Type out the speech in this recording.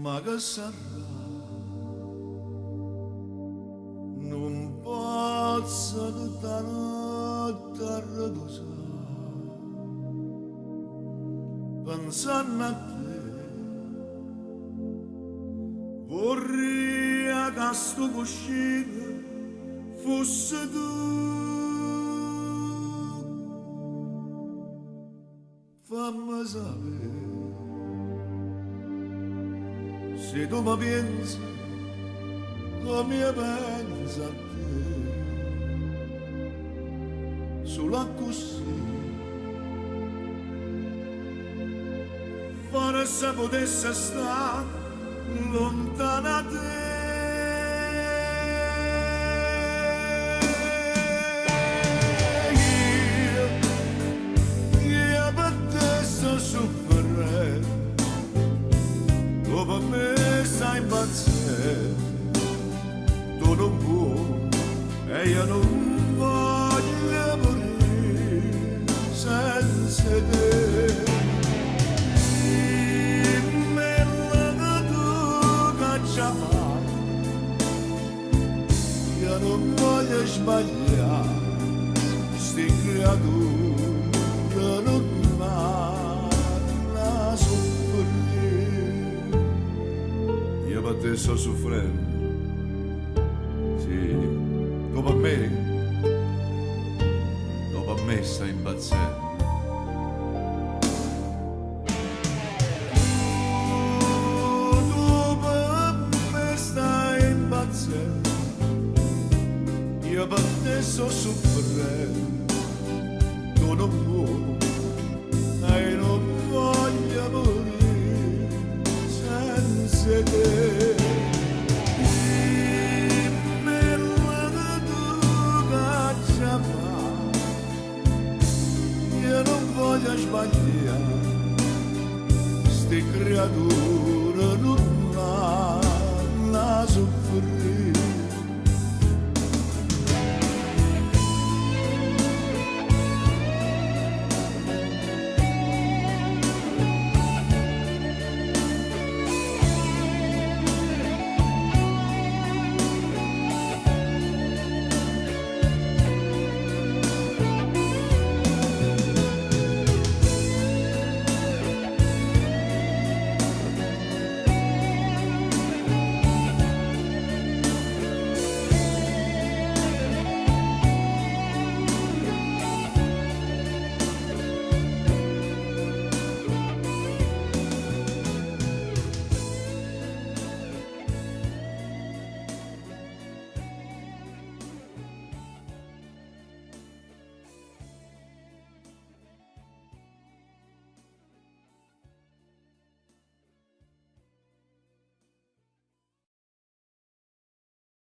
ma che sarà, non posso tutta notte riposare, pensando a te, vorrei che sto cuscino fosse tu. Fammi sapere se tu mi pensi come pensi a te, solo così forse potesse stare lontana da te. Io per te sto soffrendo, tu per me stai impazzendo, tu non vuoi e io non voglio morire senza te. Io non voglio sbagliare, sti creature non vanno soffrire. Io per te sto soffrendo, sì, tu per me stai impazzendo. Io per te sto soffrendo, tu non vuoi e non voglio morire senza te. Dimmelo che tu caccia fa, io non voglio sbagliare, sti creature non vanno a soffrire.